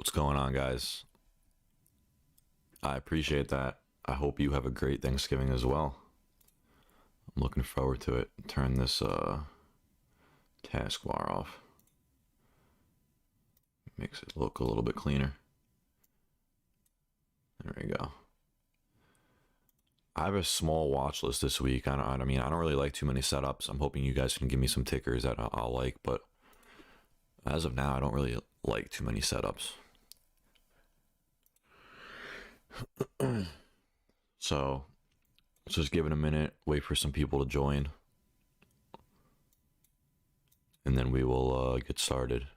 What's going on, guys? I appreciate that. I hope you have a great Thanksgiving as well. I'm looking forward to it. Turn this taskbar off. Makes it look a little bit cleaner. There we go. I have a small watch list this week. I don't really like too many setups. I'm hoping you guys can give me some tickers that I'll like, but as of now, I don't really like too many setups. So let's just give it a minute, wait for some people to join, and then we will get started.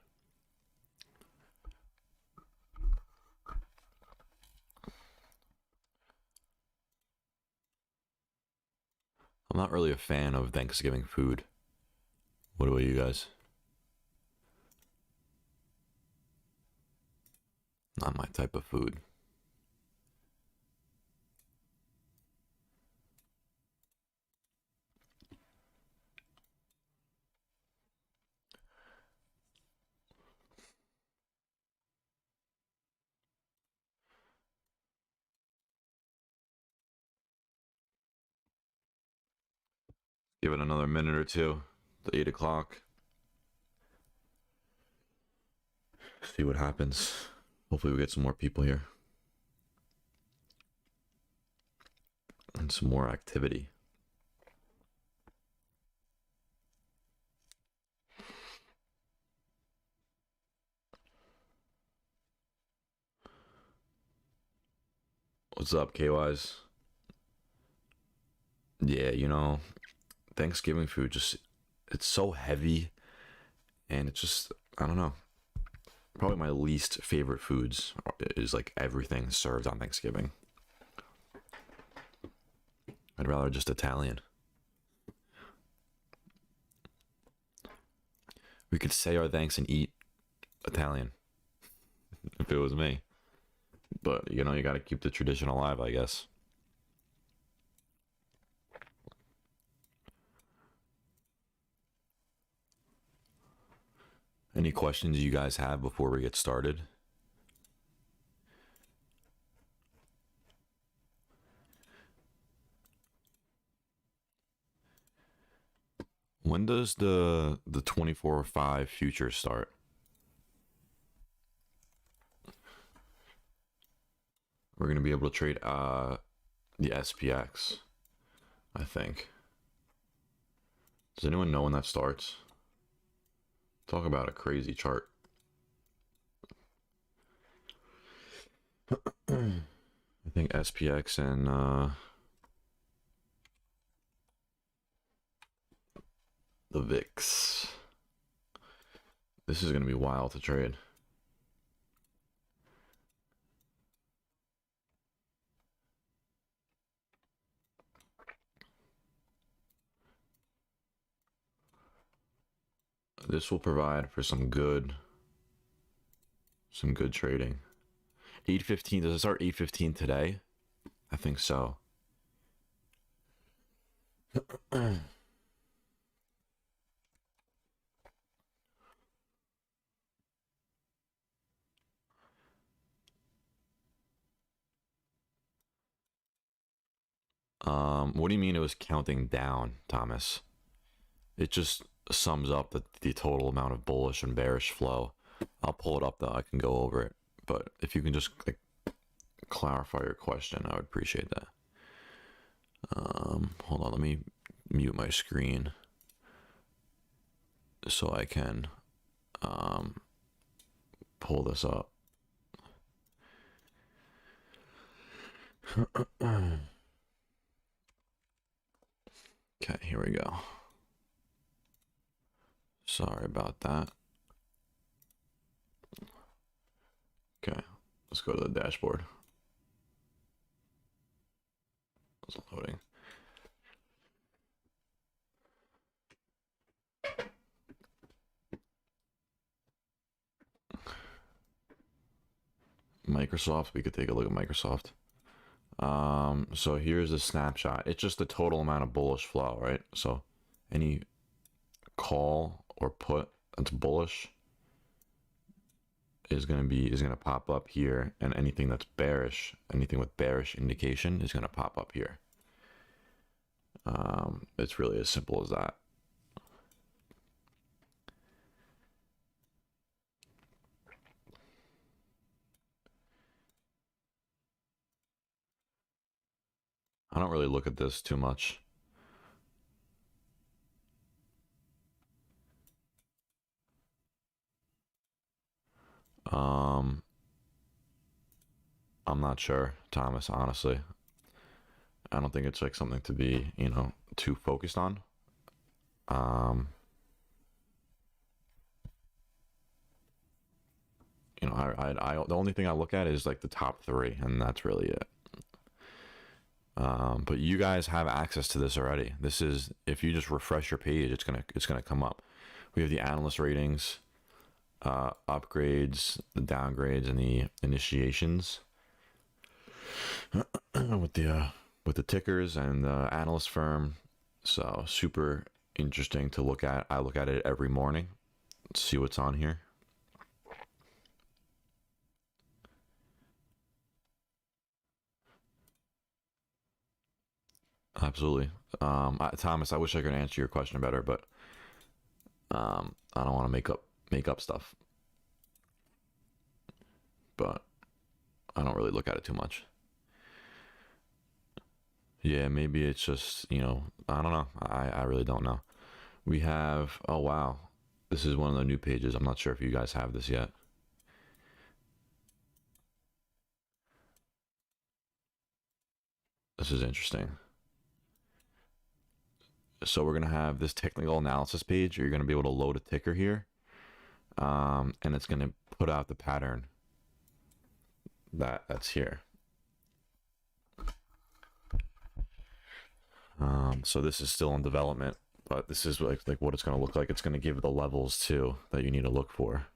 I'm not really a fan of Thanksgiving food. What about you guys? Not my type of food. Give it another minute or two to 8 o'clock. See what happens. Hopefully we get some more people here. And some more activity. What's up, KYs? Yeah, Thanksgiving food it's so heavy, and it's just, I don't know. Probably my least favorite foods is like everything served on Thanksgiving. I'd rather just Italian. We could say our thanks and eat Italian if it was me. But, you got to keep the tradition alive, I guess. Any questions you guys have before we get started? When does the 24/5 future start? We're going to be able to trade the SPX, I think. Does anyone know when that starts? Talk about a crazy chart. I think SPX and the VIX. This is going to be wild to trade. This will provide for some good trading. 8:15, does it start 8:15 today? I think so. What do you mean it was counting down, Thomas? It just sums up the total amount of bullish and bearish flow. I'll pull it up though, I can go over it. But if you can just clarify your question, I would appreciate that. Hold on, let me mute my screen so I can pull this up. Okay, here we go. Sorry about that. Okay, let's go to the dashboard. It's loading. Microsoft, we could take a look at Microsoft. So here's a snapshot. It's just the total amount of bullish flow, right? So any call or put that's bullish is gonna pop up here, and anything that's bearish, anything with bearish indication is gonna pop up here. It's really as simple as that. I don't really look at this too much. Um, I'm not sure, Thomas, honestly. I don't think it's like something to be, too focused on. Um, the only thing I look at is like the top three, and that's really it. But you guys have access to this already. This is, if you just refresh your page, it's gonna come up. We have the analyst ratings, upgrades, the downgrades, and the initiations with the tickers and the analyst firm. So super interesting to look at. I look at it every morning, see what's on here. Absolutely. Thomas, I wish I could answer your question better, but I don't want to make up stuff. But I don't really look at it too much. Yeah, maybe it's just, I don't know. I really don't know. We have, oh wow, this is one of the new pages. I'm not sure if you guys have this yet. This is interesting. So we're gonna have this technical analysis page. You're gonna be able to load a ticker here, and it's gonna put out the pattern that's here. So this is still in development, but this is like what it's gonna look like. It's gonna give the levels too that you need to look for.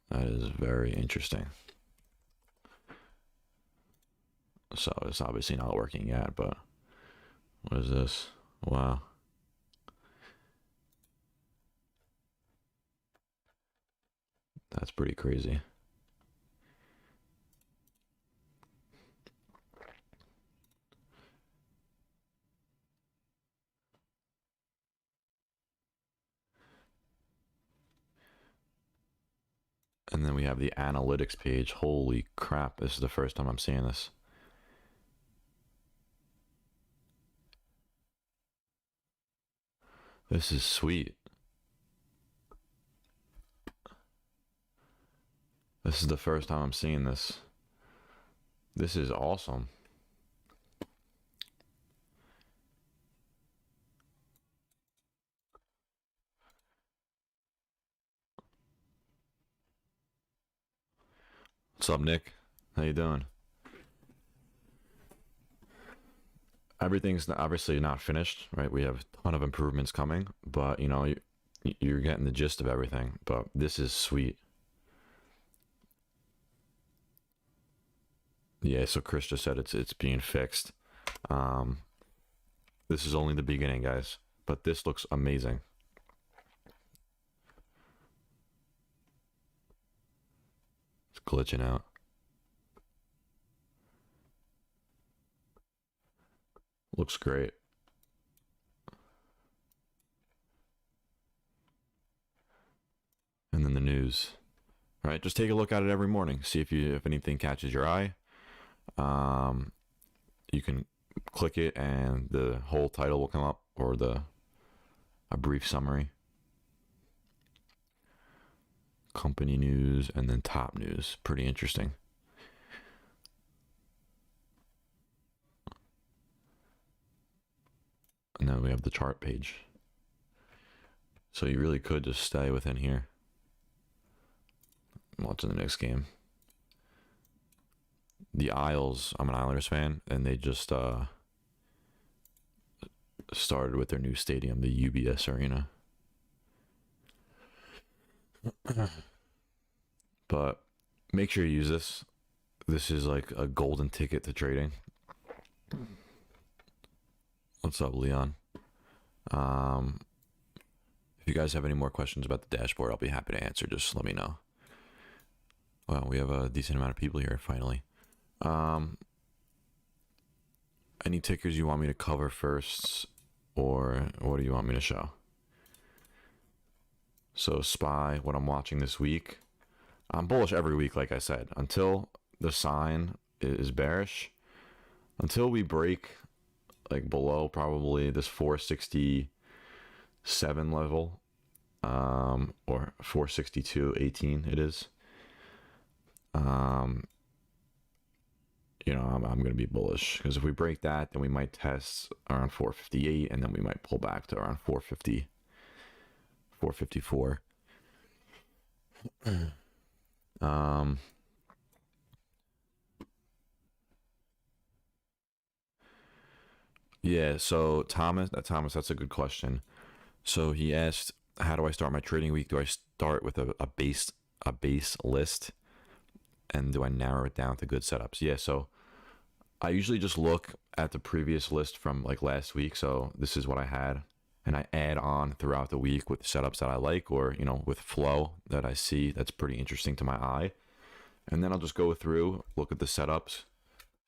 That is very interesting. So it's obviously not working yet, but what is this? Wow. That's pretty crazy. And then we have the analytics page. Holy crap, this is the first time I'm seeing this. This is sweet. This is the first time I'm seeing this. This is awesome. What's up, Nick? How you doing? Everything's obviously not finished, right? We have a ton of improvements coming, but you're getting the gist of everything. But this is sweet. Yeah, so Chris just said it's being fixed. Um, this is only the beginning, guys, but this looks amazing. It's glitching out. Looks great. And then the news. All right, just take a look at it every morning. See if anything catches your eye. Um, you can click it, and the whole title will come up, or a brief summary. Company news, and then top news. Pretty interesting. And then we have the chart page. So you really could just stay within here. Watching the next game. The Isles, I'm an Islanders fan, and they just started with their new stadium, the UBS Arena. But make sure you use this. This is like a golden ticket to trading. What's up, Leon? If you guys have any more questions about the dashboard, I'll be happy to answer. Just let me know. Well, we have a decent amount of people here finally. Any tickers you want me to cover first, or what do you want me to show? So SPY, what I'm watching this week. I'm bullish every week, like I said, until the sign is bearish. Until we break like below probably this 467 level, or 462.18 it is. You know, I'm going to be bullish, because if we break that, then we might test around 458, and then we might pull back to around 450, 454. Yeah, so Thomas, that's a good question. So he asked, how do I start my trading week? Do I start with a base list, and do I narrow it down to good setups? Yeah, so I usually just look at the previous list from like last week. So this is what I had, and I add on throughout the week with setups that I like, or you know, with flow that I see that's pretty interesting to my eye. And then I'll just go through, look at the setups,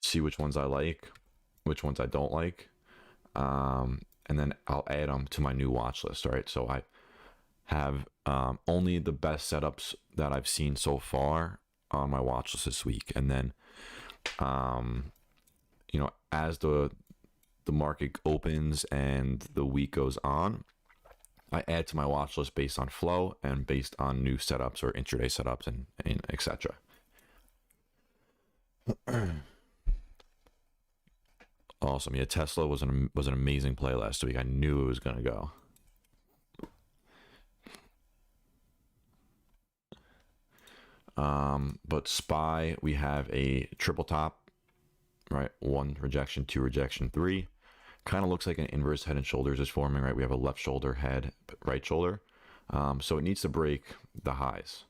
see which ones I like, which ones I don't like, and then I'll add them to my new watch list. Right, so I have only the best setups that I've seen so far on my watch list this week, and then you know, as the market opens and the week goes on, I add to my watch list based on flow and based on new setups or intraday setups and etc. Awesome. Yeah, Tesla was an amazing play last week. I knew it was gonna go. But SPY, we have a triple top, right? 1 rejection, 2 rejection, 3. Kind of looks like an inverse head and shoulders is forming, right? We have a left shoulder, head, right shoulder. So it needs to break the highs.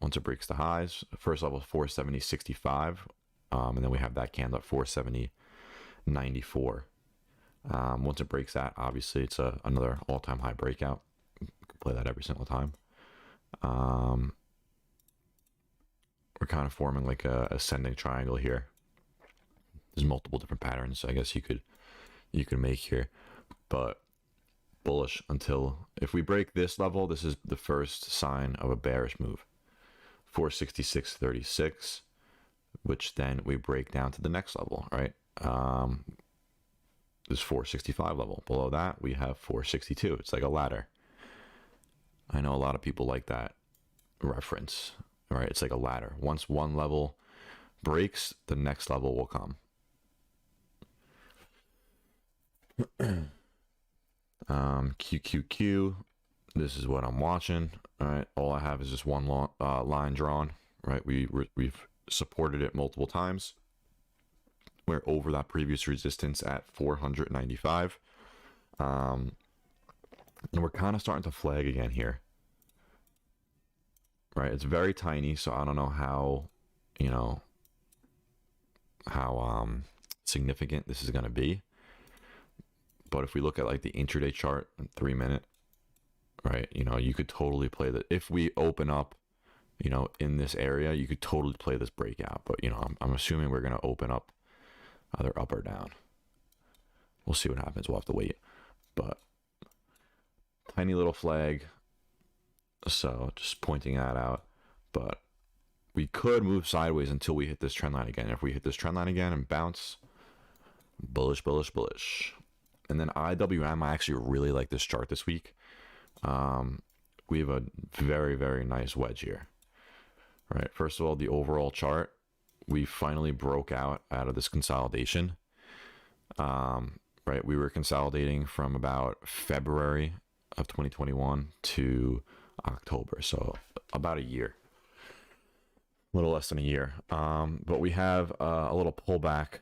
Once it breaks the highs, first level is 470.65, and then we have that candle at 470.94. Once it breaks that, obviously it's another all-time high breakout. You can play that every single time. We're kind of forming like a ascending triangle here. There's multiple different patterns, I guess you could make here, but bullish until, if we break this level, this is the first sign of a bearish move. 466.36, which then we break down to the next level, right? This 465 level. Below that, we have 462. It's like a ladder. I know a lot of people like that reference, right? It's like a ladder. Once one level breaks, the next level will come. QQQ, this is what I'm watching. All right, all I have is just one line drawn, right? We've supported it multiple times. We're over that previous resistance at 495, and we're kind of starting to flag again here, right? It's very tiny, so I don't know how, you know, how significant this is going to be. But if we look at like the intraday chart, 3 minute, right? You know, you could totally play that. If we open up, you know, in this area, you could totally play this breakout. But, you know, I'm assuming we're going to open up either up or down. We'll see what happens. We'll have to wait. But tiny little flag. So just pointing that out. But we could move sideways until we hit this trend line again. If we hit this trend line again and bounce, bullish, bullish, bullish. And then IWM, I actually really like this chart this week. We have a very, very nice wedge here. Right. First of all, the overall chart, we finally broke out of this consolidation. Right. We were consolidating from about February of 2021 to October. So about a year. A little less than a year. But we have a little pullback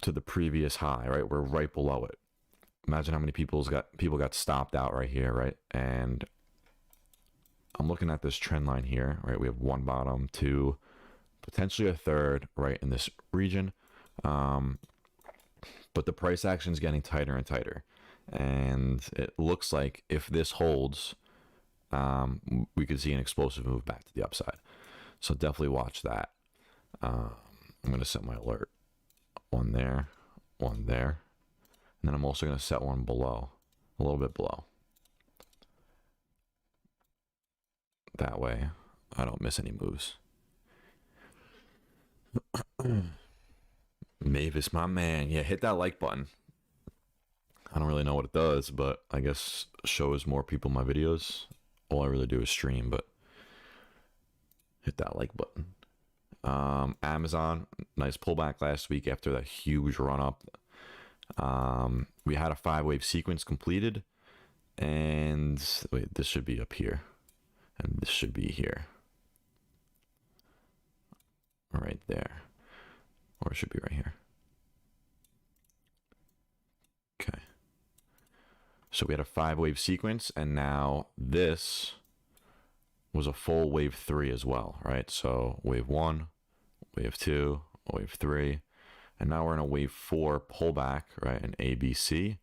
to the previous high, right? We're right below it. Imagine how many people got stopped out right here, right? And I'm looking at this trend line here, right? We have one bottom, two, potentially a third, right, in this region. But the price action is getting tighter and tighter. And it looks like if this holds, we could see an explosive move back to the upside. So definitely watch that. I'm going to set my alert. One there, one there. And then I'm also going to set one below, a little bit below. That way, I don't miss any moves. Mavis, my man. Yeah, hit that like button. I don't really know what it does, but I guess shows more people my videos. All I really do is stream, but hit that like button. Amazon, nice pullback last week after that huge run up. We had a 5-wave sequence completed, and wait, this should be up here, and this should be here, right there, or it should be right here. Okay. So we had a 5-wave sequence, and now this was a full wave 3 as well, right? So wave 1, wave 2, wave 3, and now we're in a wave 4 pullback, right? An ABC.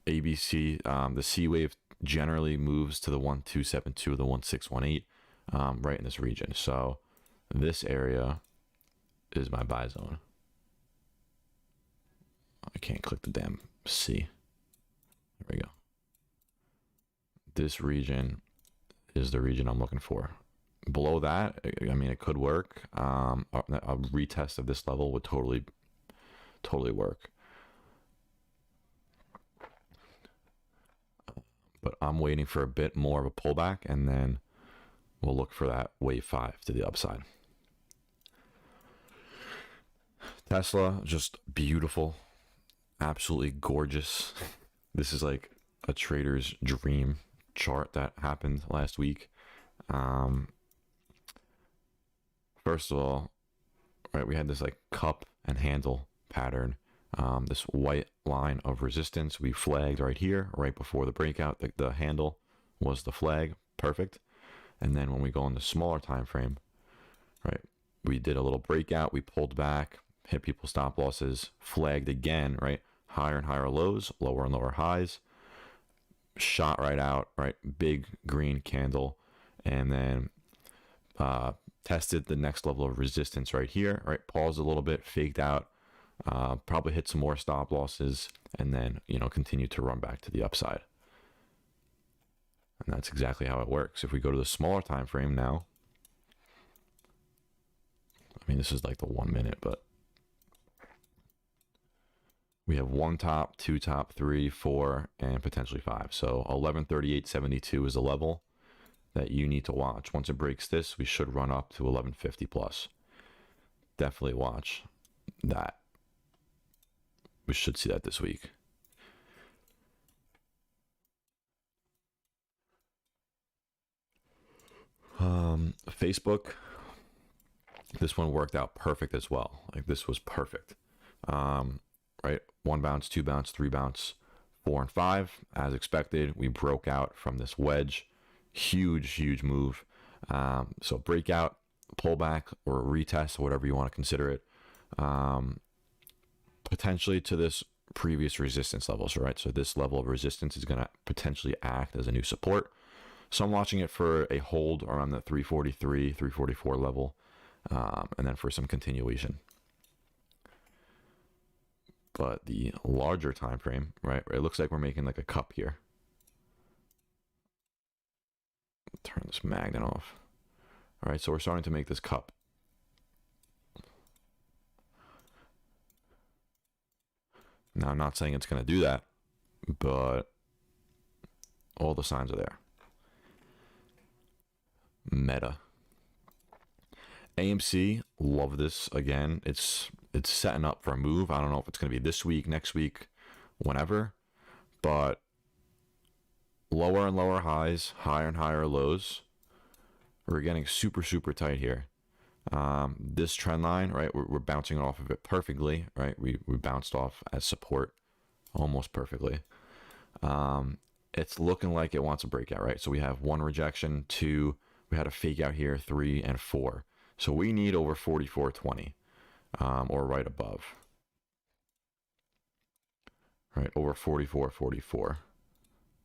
ABC, the C wave generally moves to the 1272, the 1618, right in this region. So this area is my buy zone. I can't click the damn C. There we go. This region is the region I'm looking for. Below that, I mean, it could work. A retest of this level would totally work. But I'm waiting for a bit more of a pullback, and then we'll look for that wave 5 to the upside. Tesla, just beautiful, absolutely gorgeous. This is like a trader's dream chart that happened last week. First of all, right, we had this like cup and handle pattern. This white line of resistance we flagged right here, right before the breakout. The handle was the flag, perfect. And then when we go in the smaller time frame, right, we did a little breakout, we pulled back, hit people's stop losses, flagged again, right, higher and higher lows, lower and lower highs, shot right out, right, big green candle, and then tested the next level of resistance right here, right, paused a little bit, faked out, probably hit some more stop losses, and then, you know, continue to run back to the upside. And that's exactly how it works. If we go to the smaller time frame now, I mean, this is like the 1 minute, but we have 1 top, 2 top, 3, 4, and potentially 5. So 1138.72 is a level that you need to watch. Once it breaks this, we should run up to 1150 plus. Definitely watch that. We should see that this week. Facebook, this one worked out perfect as well. Like, this was perfect. Right, 1 bounce, 2 bounce, 3 bounce, 4 and 5. As expected, we broke out from this wedge. Huge move. So breakout, pullback, or retest, or whatever you want to consider it, potentially to this previous resistance levels, right? So this level of resistance is going to potentially act as a new support. So I'm watching it for a hold around the 343, 344 level, and then for some continuation. But the larger time frame, right? It looks like we're making like a cup here. Turn this magnet off. All right, so we're starting to make this cup. Now, I'm not saying it's going to do that, but all the signs are there. Meta. AMC, love this. Again, it's setting up for a move. I don't know if it's going to be this week, next week, whenever, but lower and lower highs, higher and higher lows. We're getting super tight here. This trend line, right, we're bouncing off of it perfectly, right? We bounced off as support almost perfectly. It's looking like it wants a breakout, right? So we have 1 rejection, 2, we had a fake out here, 3 and 4. So we need over 44.20, or right above. right, over 44.44.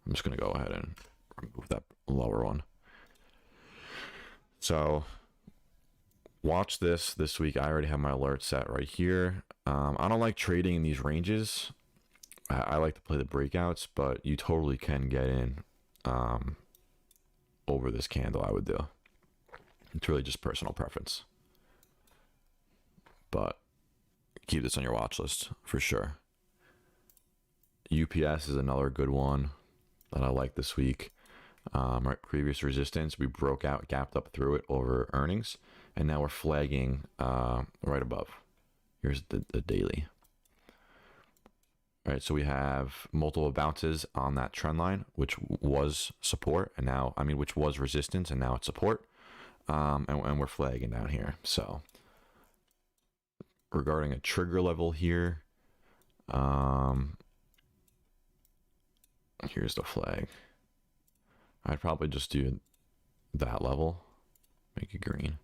I'm just going to go ahead and remove that lower one. So watch this week. I already have my alert set right here. I don't like trading in these ranges. I like to play the breakouts, but you totally can get in over this candle. I would do. It's really just personal preference, but keep this on your watch list for sure. UPS is another good one that I like this week. Right, previous resistance, we broke out, gapped up through it over earnings, and now we're flagging right above. Here's the daily. All right, so we have multiple bounces on that trend line, which was support, and now, I mean, which was resistance, and now it's support, and we're flagging down here. So regarding a trigger level here, here's the flag. I'd probably just do that level, make it green.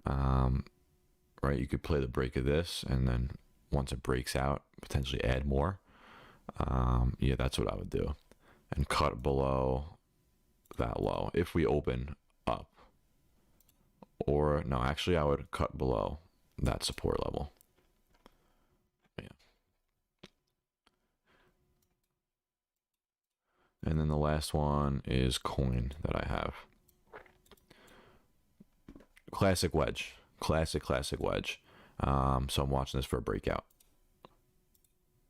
Right, you could play the break of this, and then once it breaks out, potentially add more. Yeah, that's what I would do. And cut below that low if we open up. Or, no, actually, I would cut below that support level. Yeah. And then the last one is coin that I have. Classic wedge. Classic wedge. So I'm watching this for a breakout.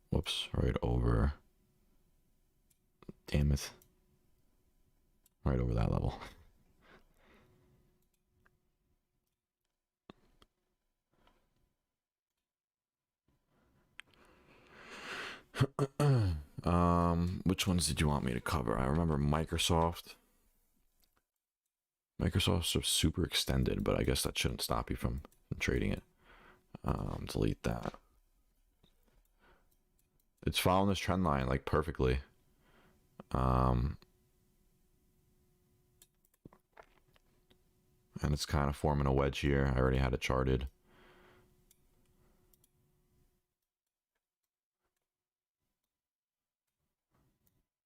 Whoops, right over. Damn it. Right over that level. Which ones did you want me to cover? I remember Microsoft. Microsoft's super extended, but I guess that shouldn't stop you from trading it. Delete that. It's following this trend line like perfectly. And it's kind of forming a wedge here. I already had it charted.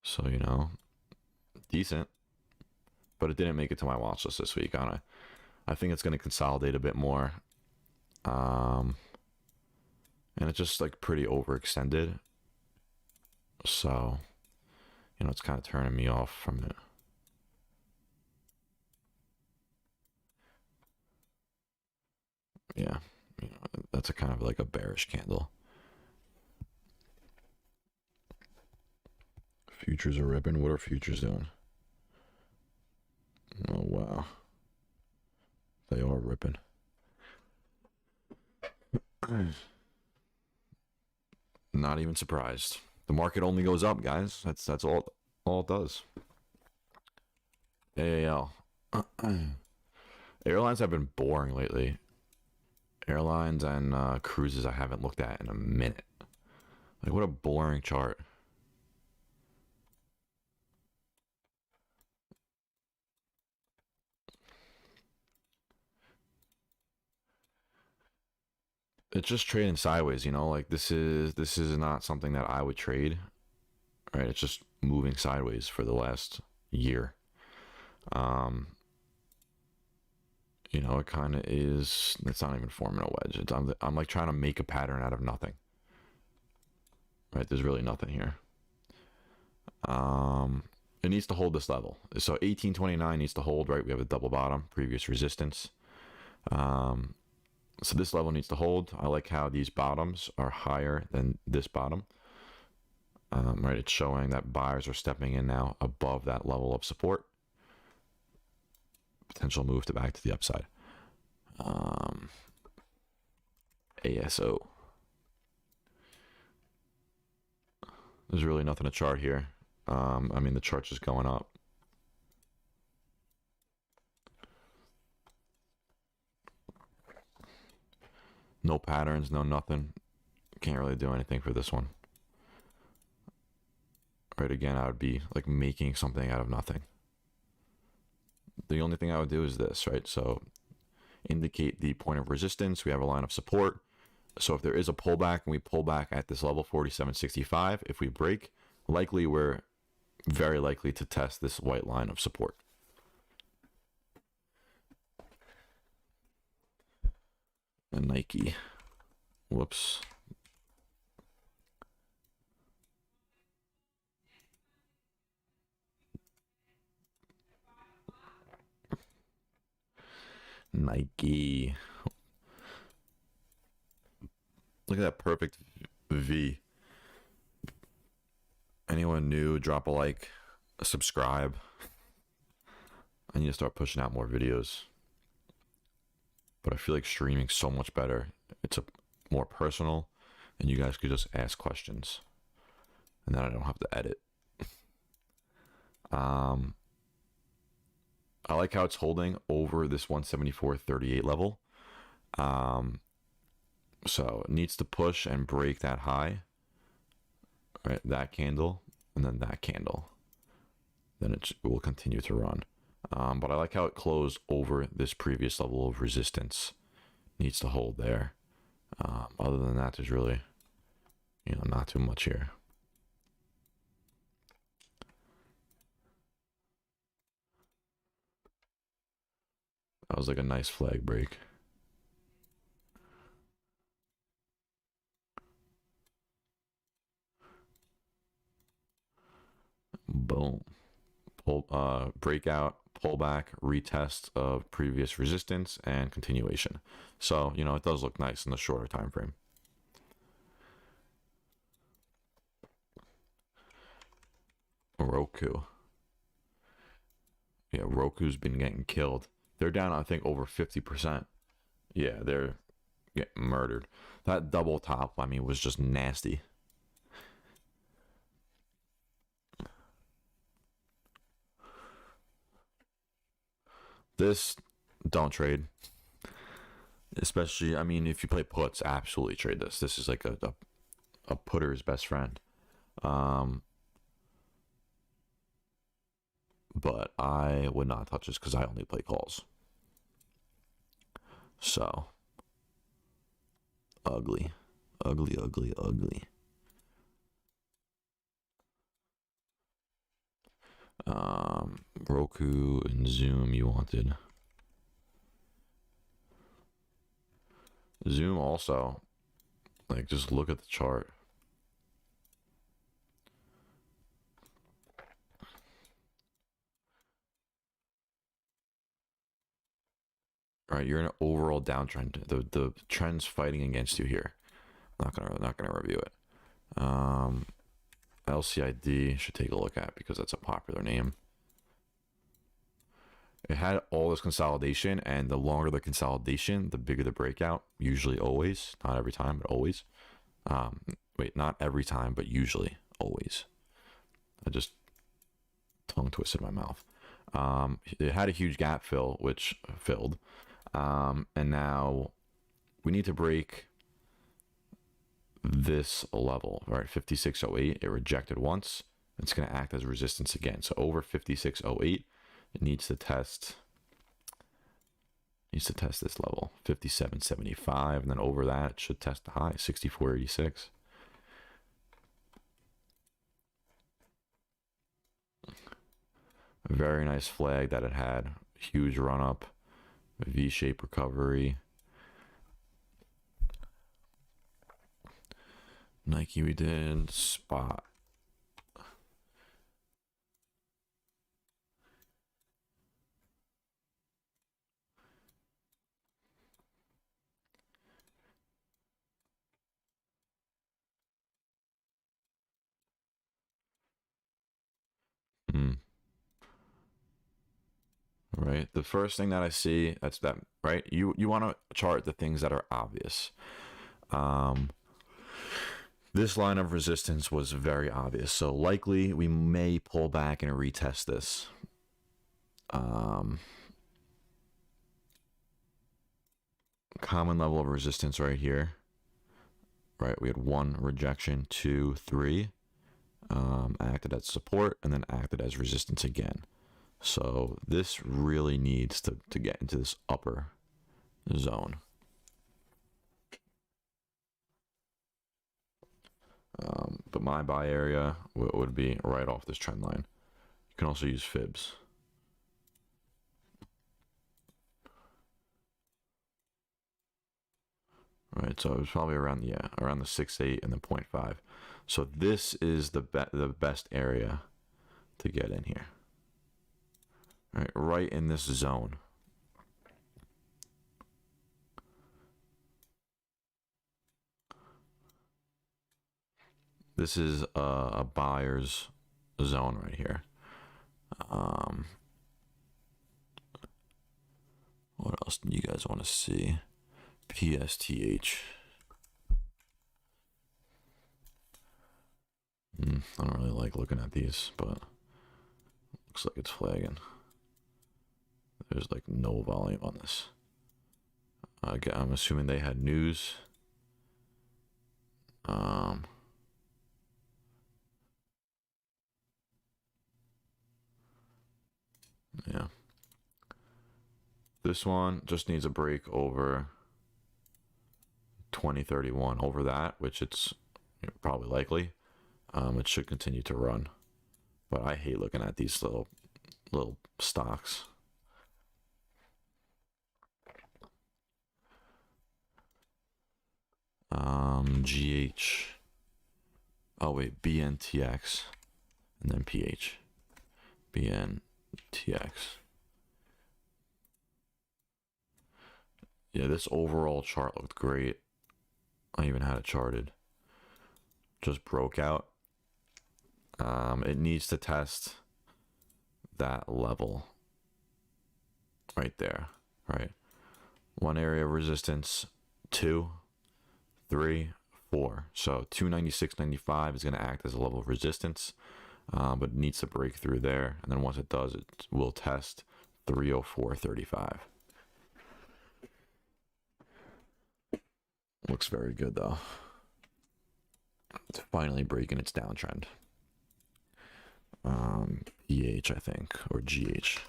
So, you know, decent. But it didn't make it to my watch list this week. I think it's going to consolidate a bit more. And it's just like pretty overextended. So, you know, it's kind of turning me off from it. Yeah, you know, that's a kind of like a bearish candle. Futures are ripping. What are futures doing? Oh, wow. They are ripping. Not even surprised. The market only goes up, guys. That's all it does. AAL. Airlines have been boring lately. Airlines and cruises I haven't looked at in a minute. Like, what a boring chart. It's just trading sideways, you know, like this is not something that I would trade. Right? It's just moving sideways for the last year. You know, it kind of is. It's not even forming a wedge. I'm like trying to make a pattern out of nothing. Right? There's really nothing here. It needs to hold this level. So 1829 needs to hold. Right? We have a double bottom, previous resistance. So this level needs to hold. I like how these bottoms are higher than this bottom. Right? It's showing that buyers are stepping in now above that level of support. Potential move to back to the upside. ASO. There's really nothing to chart here. I mean, the chart's just going up. No patterns, no nothing. Can't really do anything for this one. Right, again, I would be like making something out of nothing. The only thing I would do is this, right? So indicate the point of resistance. We have a line of support. So if there is a pullback and we pull back at this level, 47.65, if we break, likely we're very likely to test this white line of support. And Nike. Whoops. Nike. Look at that perfect V. Anyone new, drop a like, subscribe. I need to start pushing out more videos. But I feel like streaming's so much better. It's more personal, and you guys could just ask questions. And then I don't have to edit. I like how it's holding over this 174.38 level. So it needs to push and break that high. Right, that candle, and then that candle. Then it will continue to run. But I like how it closed over this previous level of resistance. Needs to hold there. Other than that, there's really, not too much here. That was like a nice flag break. Boom. Breakout, pullback, retest of previous resistance, and continuation. So, it does look nice in the shorter time frame. Roku. Yeah, Roku's been getting killed. They're down, I think, over 50%. Yeah, they're getting murdered. That double top, was just nasty. This, don't trade. Especially, if you play puts, absolutely trade this. This is like a putter's best friend. But I would not touch this because I only play calls. So, ugly. Ugly, ugly, ugly. Roku and Zoom you wanted. Zoom also, just look at the chart. All right, you're in an overall downtrend. The trend's fighting against you here. Not gonna review it. LCID should take a look at because that's a popular name. It had all this consolidation, and the longer the consolidation, the bigger the breakout. Usually, always, not every time, but always. Wait, not every time, but usually, always. I just tongue twisted my mouth. It had a huge gap fill, which filled, and now we need to break this level. All right, 56.08. It rejected once. It's going to act as resistance again. So over 56.08. It needs to test this level, 57.75, and then over that it should test the high, 64.86. A very nice flag that it had. Huge run up, V-shaped recovery. Nike we did, spot. Right, the first thing that I see, that's that, right? You want to chart the things that are obvious. This line of resistance was very obvious, so likely we may pull back and retest this. Common level of resistance right here. Right, we had one rejection, 2, 3, acted as support, and then acted as resistance again. So this really needs to get into this upper zone. my buy area would be right off this trend line. You can also use fibs. Right, so it was probably around the 6.8 and the 0.5. So this is the best area to get in here. Right in this zone. This is a buyer's zone right here. What else do you guys want to see? PSTH. I don't really like looking at these, but looks like it's flagging. There's like no volume on this. I'm assuming they had news. Yeah. This one just needs a break over 2031. Over that, which it's probably likely, it should continue to run. But I hate looking at these little stocks. GH. Oh wait, BNTX, and then PH. BNTX. Yeah, this overall chart looked great. I even had it charted. Just broke out. It needs to test that level right there, right? One area of resistance, 2, 3, 4. So 296.95 is going to act as a level of resistance, but it needs to break through there. And then once it does, it will test 304.35. Looks very good though. It's finally breaking its downtrend. EH, I think, or GH.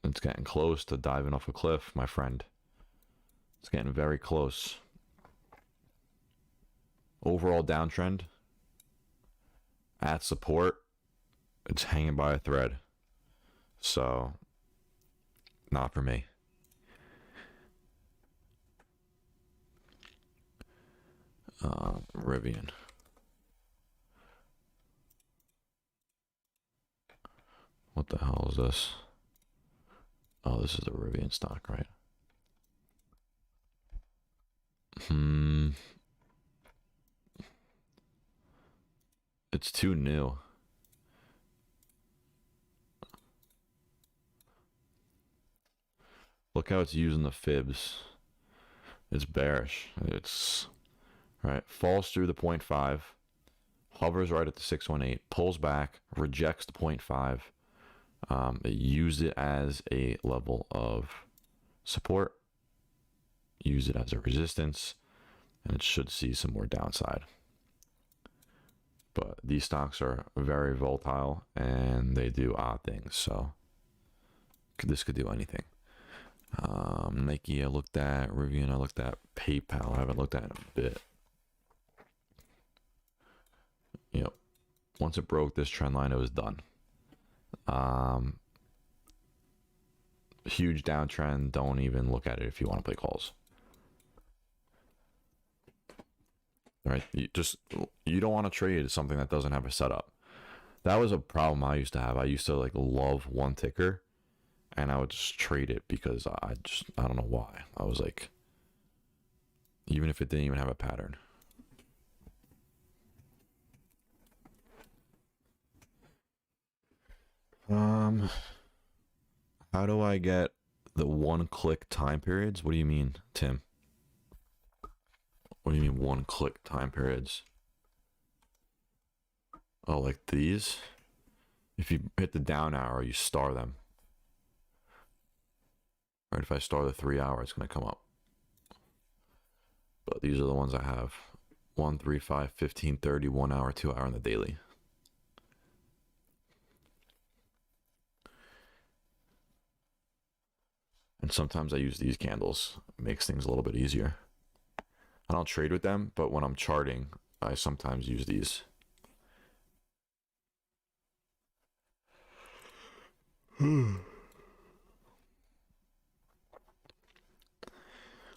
It's getting close to diving off a cliff, my friend. It's getting very close. Overall downtrend. At support, it's hanging by a thread. So, not for me. Rivian. What the hell is this? Oh, this is a Rivian stock, right? It's too new. Look how it's using the fibs. It's bearish. It's right. Falls through the 0.5, hovers right at the 618, pulls back, rejects the 0.5. It used it as a level of support, use it as a resistance, and it should see some more downside. But these stocks are very volatile and they do odd things, so this could do anything. Nike I looked at, Rivian I looked at, PayPal I haven't looked at in a bit. Yep. Once it broke this trend line, it was done. Huge downtrend. Don't even look at it if you want to play calls. Right? You don't want to trade something that doesn't have a setup. That was a problem I used to have. I used to like love one ticker, and I would just trade it because I don't know why. I was like, even if it didn't even have a pattern. How do I get the one-click time periods? What do you mean, Tim? What do you mean one-click time periods? Oh, like these? If you hit the down arrow, you star them. Right, if I star the 3 hour, it's going to come up. But these are the ones I have. 1, 3, 5, 15, 30, 1 hour, 2 hour, and the daily. And sometimes I use these candles. It makes things a little bit easier. I don't trade with them, but when I'm charting, I sometimes use these.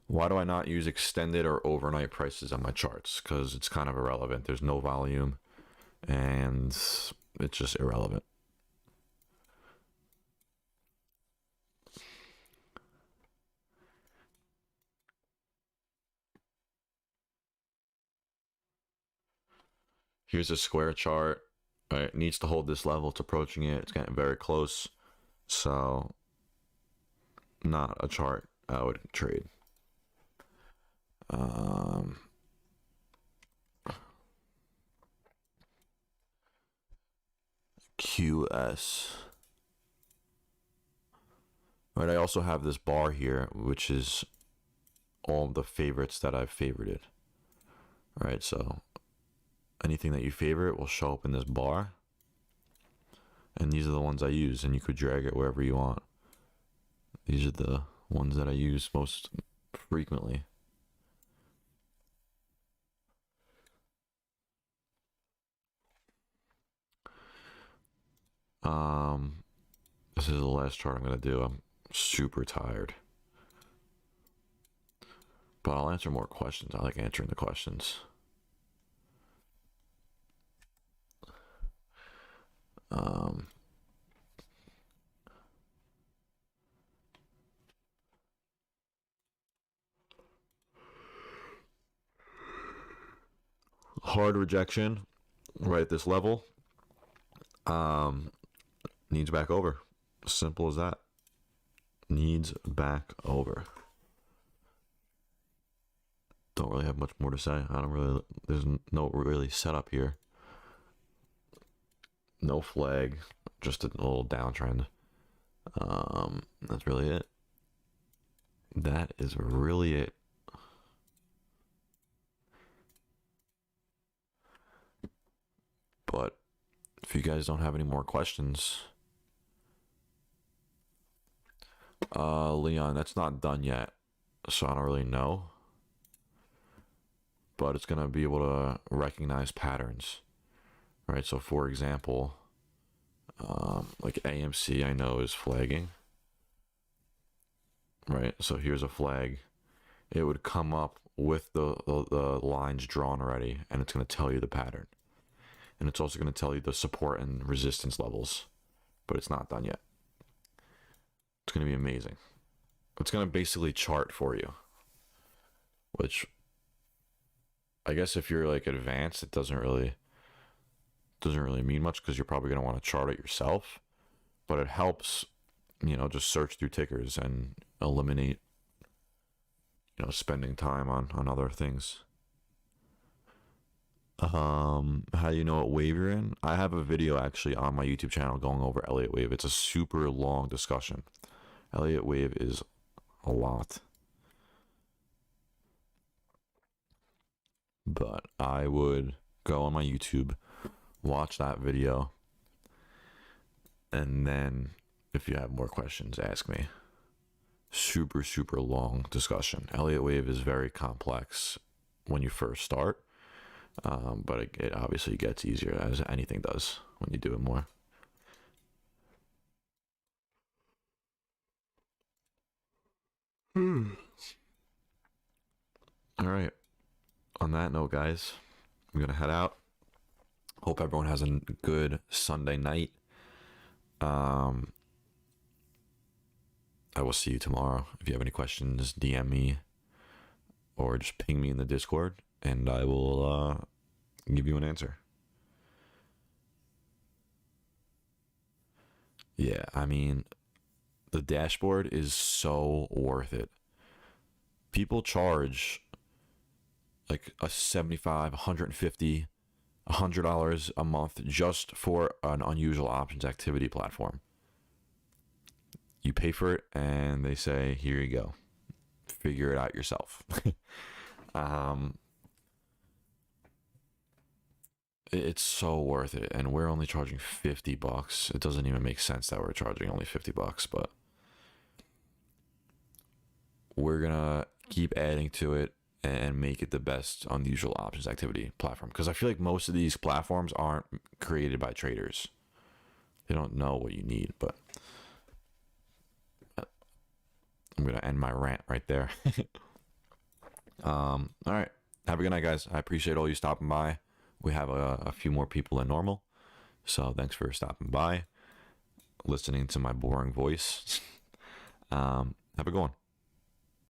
Why do I not use extended or overnight prices on my charts? Because it's kind of irrelevant. There's no volume and it's just irrelevant. Here's a square chart. It needs to hold this level. It's approaching it. It's getting very close. So, not a chart I would trade. QS. Right, I also have this bar here, which is all the favorites that I've favorited. Right, so anything that you favorite will show up in this bar. And these are the ones I use, and you could drag it wherever you want. These are the ones that I use most frequently. This is the last chart I'm gonna do. I'm super tired, but I'll answer more questions. I like answering the questions. Hard rejection right at this level. Needs back over. Simple as that. Needs back over. Don't really have much more to say. There's no really setup here. No flag, just a little downtrend. That's really it. That is really it. But if you guys don't have any more questions, Leon, that's not done yet, so I don't really know. But it's gonna be able to recognize patterns, right? So, for example, like AMC, I know is flagging, right? So here's a flag. It would come up with the lines drawn already, and it's gonna tell you the pattern, and it's also gonna tell you the support and resistance levels. But it's not done yet. It's gonna be amazing. It's gonna basically chart for you, which I guess if you're like advanced, it doesn't really mean much because you're probably gonna want to chart it yourself. But it helps, just search through tickers and eliminate, spending time on other things. How do you know what wave you're in? I have a video actually on my YouTube channel going over Elliott wave. It's a super long discussion. Elliott wave is a lot. But I would go on my YouTube, watch that video, and then if you have more questions, ask me. Super, super long discussion. Elliott wave is very complex when you first start, but it obviously gets easier, as anything does when you do it more. All right. On that note, guys, I'm gonna head out. Hope everyone has a good Sunday night. I will see you tomorrow. If you have any questions, DM me or just ping me in the Discord, and I will give you an answer. Yeah, I mean, the dashboard is so worth it. People charge like a 75, 150, $100 a month just for an unusual options activity platform. You pay for it, and they say, "Here you go. Figure it out yourself." It's so worth it, and we're only charging $50. It doesn't even make sense that we're charging only $50, but we're gonna keep adding to it and make it the best unusual options activity platform, because I feel like most of these platforms aren't created by traders. They don't know what you need. But I'm gonna end my rant right there. All right, have a good night, guys. I appreciate all you stopping by. We have a few more people than normal, so thanks for stopping by, listening to my boring voice. Have a good one.